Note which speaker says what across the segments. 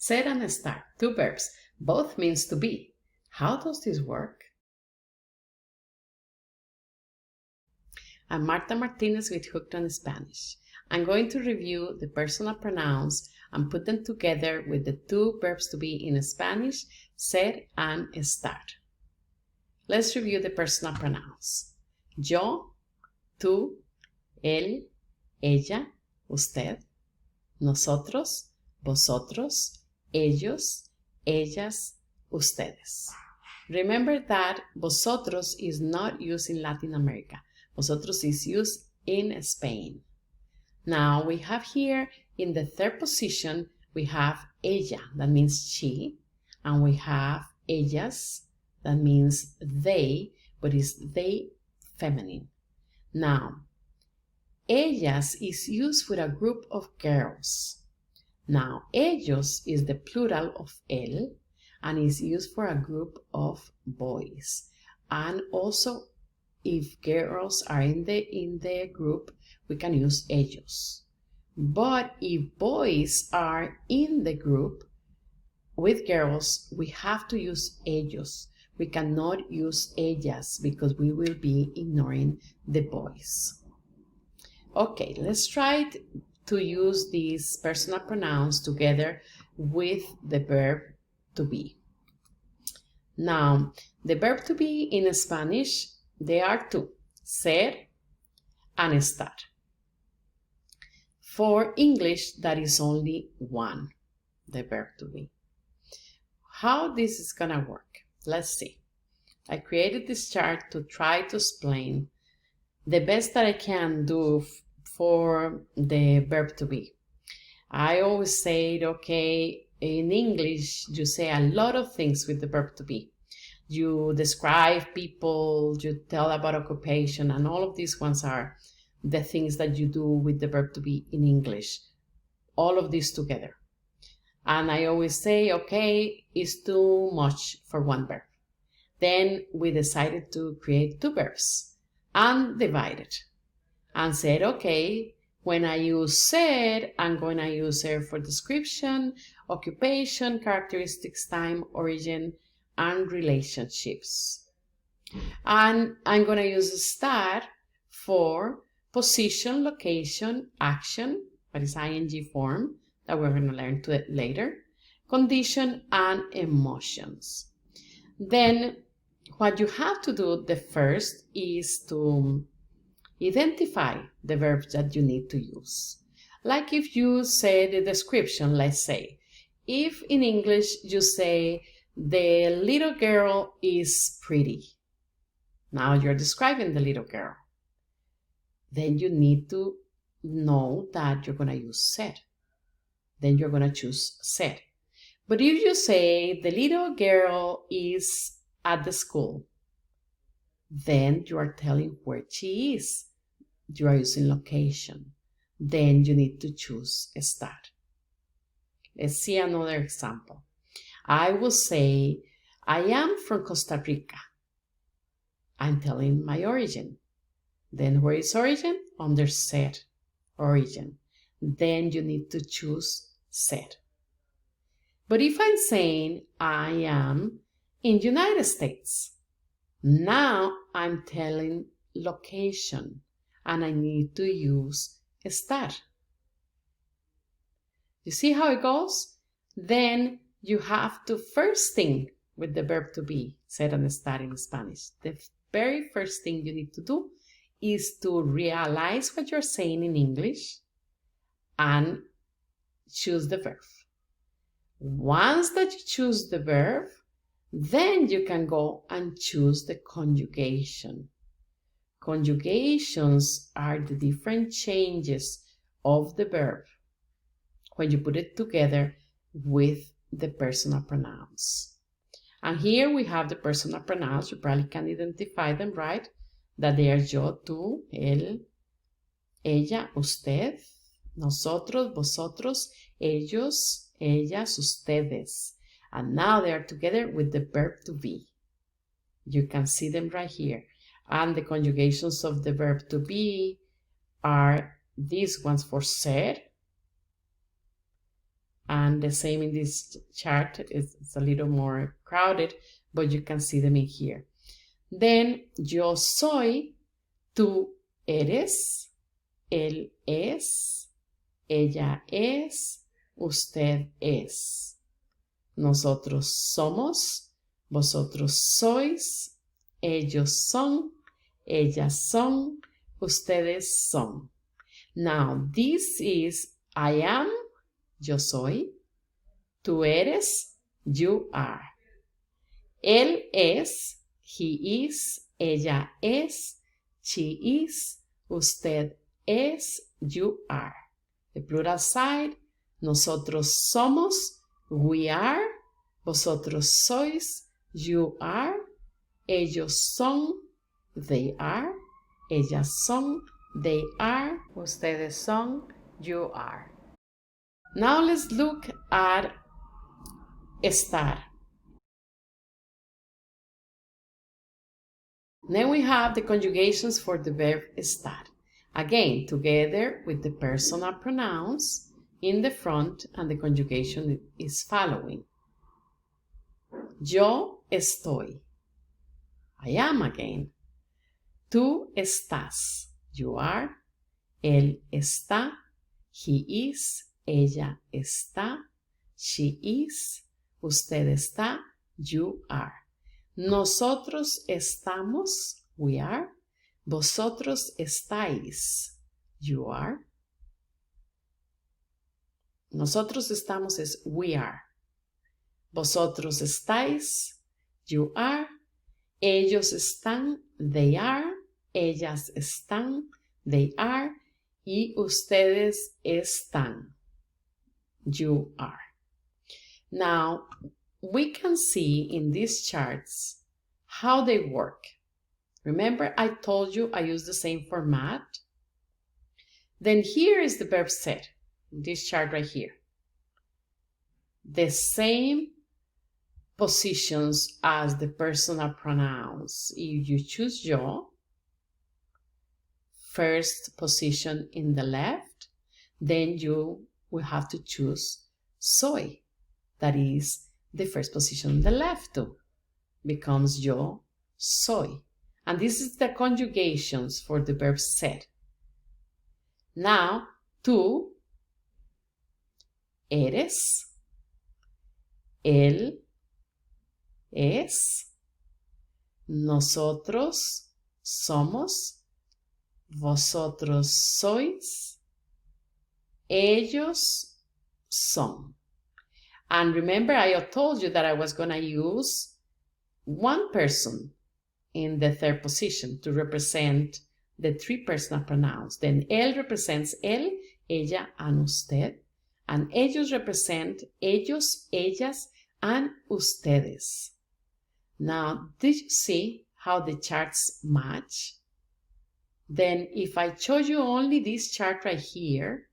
Speaker 1: Ser and estar, two verbs, both means to be. How does this work? I'm Marta Martinez with Hooked on Spanish. I'm going to review the personal pronouns and put them together with the two verbs to be in Spanish, ser and estar. Let's review the personal pronouns. Yo, tú, él, ella, usted, nosotros, vosotros, ellos, ellas, ustedes. Remember that vosotros is not used in Latin America. Vosotros is used in Spain. Now we have here in the third position, we have ella, that means she, and we have ellas, that means they, but it's they feminine. Now, ellas is used for a group of girls. Now, ellos is the plural of él and is used for a group of boys. And also, if girls are in the group, we can use ellos. But if boys are in the group with girls, we have to use ellos. We cannot use ellas because we will be ignoring the boys. Okay, let's try to use these personal pronouns together with the verb to be. Now, the verb to be in Spanish, there are two, ser and estar. For English, that is only one, the verb to be. How this is gonna work? Let's see. I created this chart to try to explain the best that I can do for the verb to be. I always say, okay, in English, you say a lot of things with the verb to be. You describe people, you tell about occupation, and all of these ones are the things that you do with the verb to be in English. All of these together. And I always say, okay, it's too much for one verb. Then we decided to create two verbs and divide it. And said, okay, when I use ser, I'm going to use ser for description, occupation, characteristics, time, origin, and relationships. And I'm going to use estar for position, location, action, that is ing form, that we're going to learn to it later, condition, and emotions. Then what you have to do the first is to identify the verbs that you need to use. Like if you say the description, let's say, if in English you say, the little girl is pretty. Now you're describing the little girl. Then you need to know that you're going to use ser. Then you're going to choose ser. But if you say the little girl is at the school, then you are telling where she is. You are using location. Then you need to choose estar. Let's see another example. I will say, I am from Costa Rica. I'm telling my origin. Then where is origin? Under ser, origin. Then you need to choose ser. But if I'm saying I am in United States, now I'm telling location and I need to use estar. You see how it goes? Then you have to first thing with the verb to be, ser and estar in Spanish. The very first thing you need to do is to realize what you're saying in English and choose the verb. Once that you choose the verb, then you can go and choose the conjugation. Conjugations are the different changes of the verb when you put it together with the personal pronouns. And here we have the personal pronouns. You probably can identify them, right? That they are yo, tú, él, ella, usted, nosotros, vosotros, ellos, ellas, ustedes. And now they are together with the verb to be. You can see them right here. And the conjugations of the verb to be are these ones for ser, And the same in this chart. It's a little more crowded, but you can see them in here. Then, yo soy, tú eres, él es, ella es, usted es. Nosotros somos, vosotros sois, ellos son, ellas son, ustedes son. Now, this is I am, yo soy, tú eres, you are. Él es, he is, ella es, she is, usted es, you are. The plural side, nosotros somos, we are, vosotros sois, you are, ellos son, they are, ellas son, they are, ustedes son, you are. Now let's look at estar. Then we have the conjugations for the verb estar. Again, together with the personal pronouns in the front, and the conjugation is following. Yo estoy. I am again. Tú estás. You are. Él está. He is. Ella está. She is. Usted está. You are. Nosotros estamos. We are. Vosotros estáis. You are. Nosotros estamos es we are. Vosotros estáis. You are. Ellos están. They are. Ellas están. They are. Y ustedes están. You are. Now, we can see in these charts how they work. Remember, I told you I use the same format? Then here is the verb set. This chart right here. The same positions as the personal pronouns. If you choose yo, first position in the left, then you will have to choose soy. That is the first position in the left too. Becomes yo soy. And this is the conjugations for the verb ser. Now, tú eres, él es, nosotros somos, vosotros sois, ellos son. And remember, I told you that I was going to use one person in the third position to represent the three personal pronouns. Then él represents él, ella, and usted. And ellos represent ellos, ellas, and ustedes. Now, did you see how the charts match? Then if I show you only this chart right here,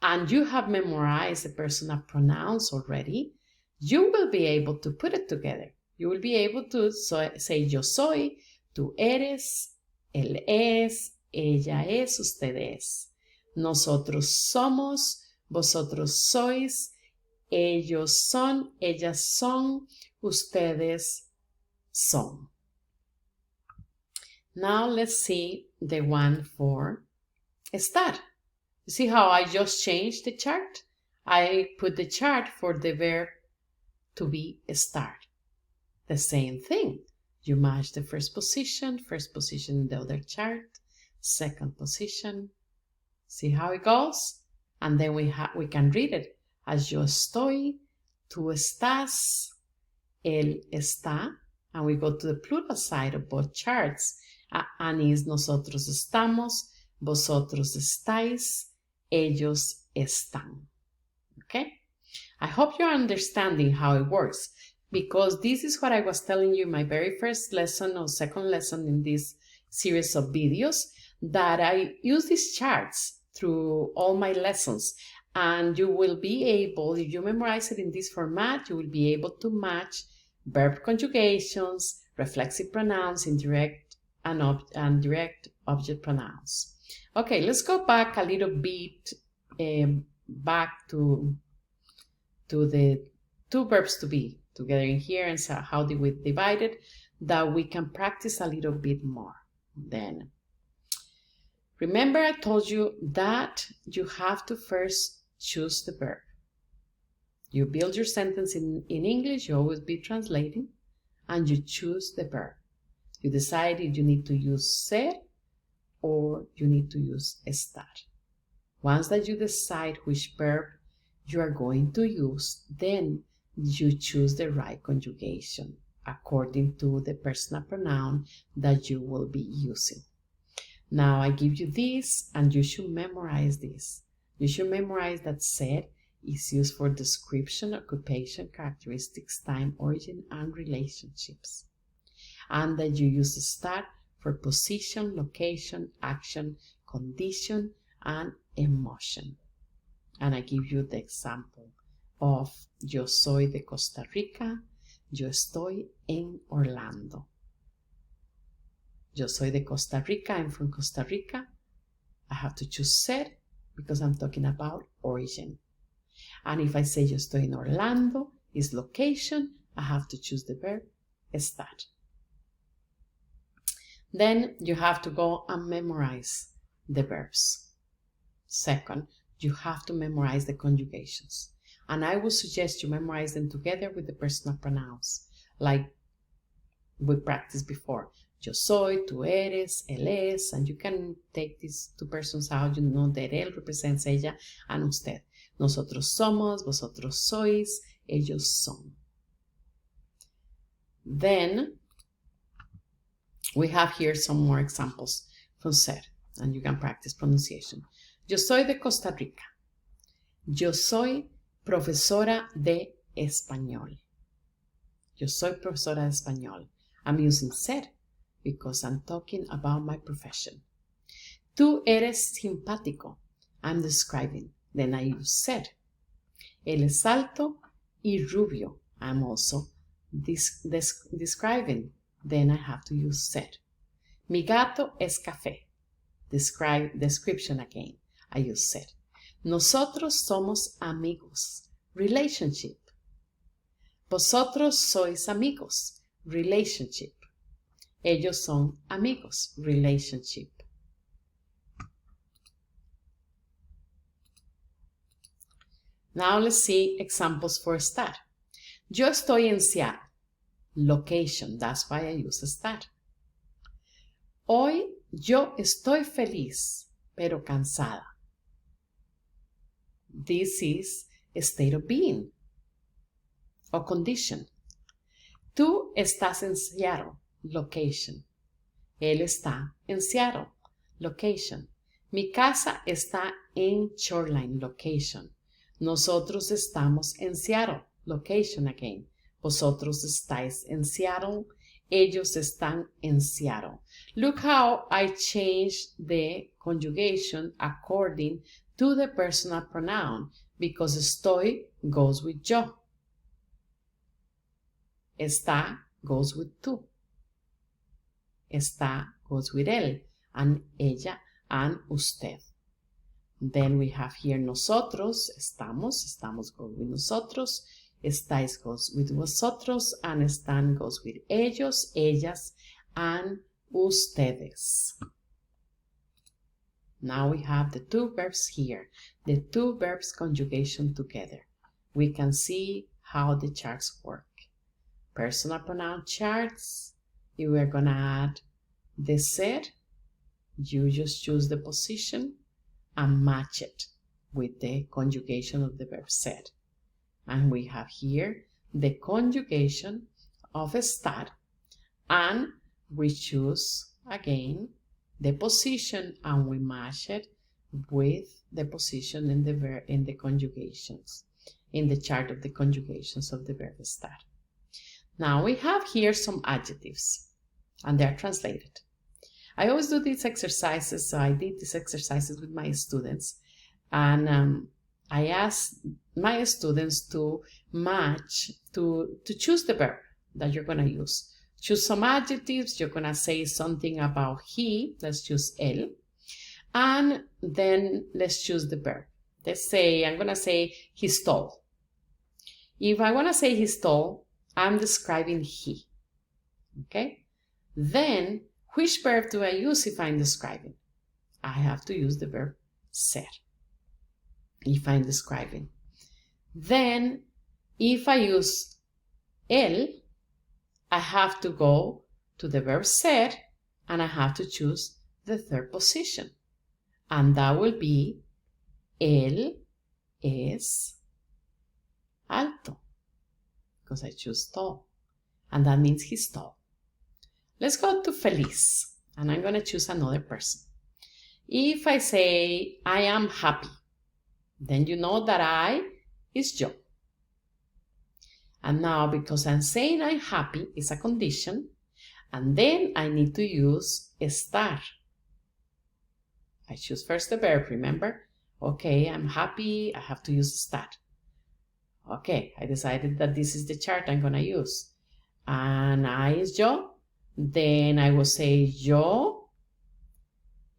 Speaker 1: and you have memorized the personal pronouns already, you will be able to put it together. You will be able to say yo soy, tú eres, él es, ella es, usted es. Nosotros somos, vosotros sois, ellos son, ellas son, ustedes son. Now let's see the one for estar. You see how I just changed the chart? I put the chart for the verb to be estar. The same thing. You match the first position in the other chart, second position. See how it goes? And then we can read it as yo estoy, tú estás, él está, and we go to the plural side of both charts, and is nosotros estamos, vosotros estáis, ellos están. Okay? I hope you're understanding how it works, because this is what I was telling you in my very first lesson or second lesson in this series of videos, that I use these charts through all my lessons, and you will be able, if you memorize it in this format, you will be able to match verb conjugations, reflexive pronouns, indirect and direct object pronouns. Okay, let's go back a little bit back to to the two verbs to be together in here and so how do we divide it, that we can practice a little bit more. Then, remember I told you that you have to first choose the verb. You build your sentence in English, you always be translating, and you choose the verb. You decide if you need to use ser or you need to use estar. Once that you decide which verb you are going to use, then you choose the right conjugation according to the personal pronoun that you will be using. Now I give you this and you should memorize this. You should memorize that ser is used for description, occupation, characteristics, time, origin, and relationships. And that you use estar for position, location, action, condition, and emotion. And I give you the example of yo soy de Costa Rica, yo estoy en Orlando. Yo soy de Costa Rica, I'm from Costa Rica. I have to choose ser because I'm talking about origin. And if I say yo estoy en Orlando, is location, I have to choose the verb estar. Then you have to go and memorize the verbs. Second, you have to memorize the conjugations. And I would suggest you memorize them together with the personal pronouns, like we practiced before. Yo soy, tú eres, él es, and you can take these two persons out. You know that él represents ella and usted. Nosotros somos, vosotros sois, ellos son. Then we have here some more examples from ser, and you can practice pronunciation. Yo soy de Costa Rica. Yo soy profesora de español. Yo soy profesora de español. I'm using ser because I'm talking about my profession. Tú eres simpático. I'm describing. Then I use ser. Él es alto y rubio. I'm also describing. Then I have to use ser. Mi gato es café. Description again. I use ser. Nosotros somos amigos. Relationship. Vosotros sois amigos. Relationship. Ellos son amigos. Relationship. Now let's see examples for estar. Yo estoy en Seattle. Location. That's why I use estar. Hoy yo estoy feliz, pero cansada. This is a state of being or condition. Tú estás en Seattle. Location. Él está en Seattle. Location. Mi casa está en Shoreline. Location. Nosotros estamos en Seattle. Location again. Vosotros estáis en Seattle. Ellos están en Seattle. Look how I changed the conjugation according to the personal pronoun because estoy goes with yo. Está goes with tú. Está goes with él and ella and usted. Then we have here nosotros, estamos goes with nosotros, estáis goes with vosotros, and están goes with ellos, ellas, and ustedes. Now we have the two verbs here, the two verbs conjugation together. We can see how the charts work. Personal pronoun charts, if we're gonna add the ser, you just choose the position and match it with the conjugation of the verb ser. And we have here the conjugation of estar, and we choose again the position and we match it with the position in the verb in the conjugations, in the chart of the conjugations of the verb estar. Now we have here some adjectives and they're translated. I always do these exercises, so I did these exercises with my students, and I asked my students to match, to choose the verb that you're going to use. Choose some adjectives. You're going to say something about he. Let's choose él. And then let's choose the verb. Let's say, I'm going to say he stole. If I want to say he's tall, I'm describing he. Okay? Then, which verb do I use if I'm describing? I have to use the verb ser if I'm describing. Then, if I use él, I have to go to the verb ser and I have to choose the third position. And that will be él es alto, because I choose tall. And that means he's tall. Let's go to feliz, and I'm going to choose another person. If I say I am happy, then you know that I is yo. And now, because I'm saying I'm happy, it's a condition, and then I need to use estar. I choose first the verb, remember? Okay, I'm happy, I have to use estar. Okay, I decided that this is the chart I'm going to use. And I is yo. Then I will say yo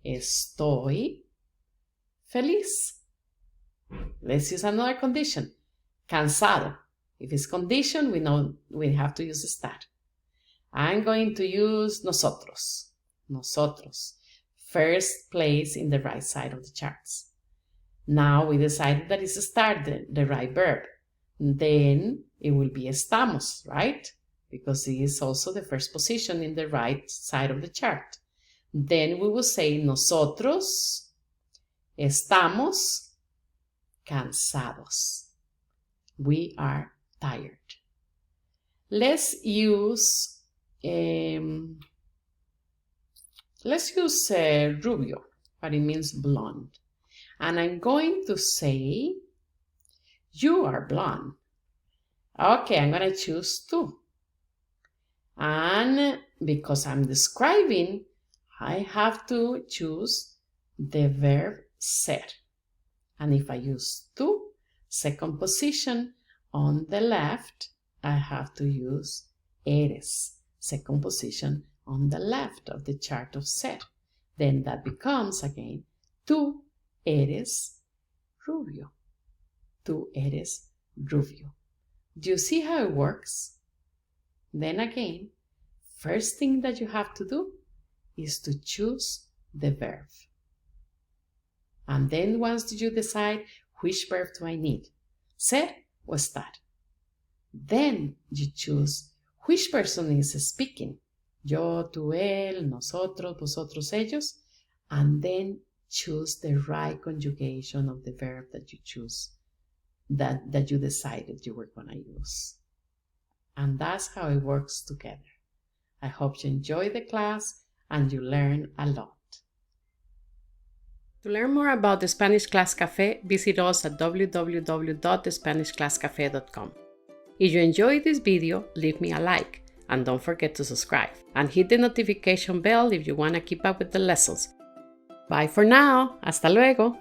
Speaker 1: estoy feliz. Let's use another condition. Cansado. If it's condition, we know we have to use estar. I'm going to use nosotros. Nosotros. First place in the right side of the charts. Now we decided that it's estar, the right verb. Then it will be estamos, right? Because it is also the first position in the right side of the chart. Then we will say nosotros estamos cansados. We are tired. Let's use rubio, but it means blonde. And I'm going to say you are blonde. Okay, I'm going to choose tú. And because I'm describing, I have to choose the verb ser. And if I use tú, second position on the left, I have to use eres, second position on the left of the chart of ser. Then that becomes again, tú eres rubio. Tú eres rubio. Do you see how it works? Then again, first thing that you have to do is to choose the verb. And then once you decide which verb do I need, ser or estar, then you choose which person is speaking, yo, tú, él, nosotros, vosotros, ellos, and then choose the right conjugation of the verb that you choose, that you decided you were going to use. And that's how it works together. I hope you enjoy the class and you learn a lot. To learn more about the Spanish Class Café, visit us at www.thespanishclasscafe.com. If you enjoyed this video, leave me a like and don't forget to subscribe and hit the notification bell if you want to keep up with the lessons. Bye for now. Hasta luego.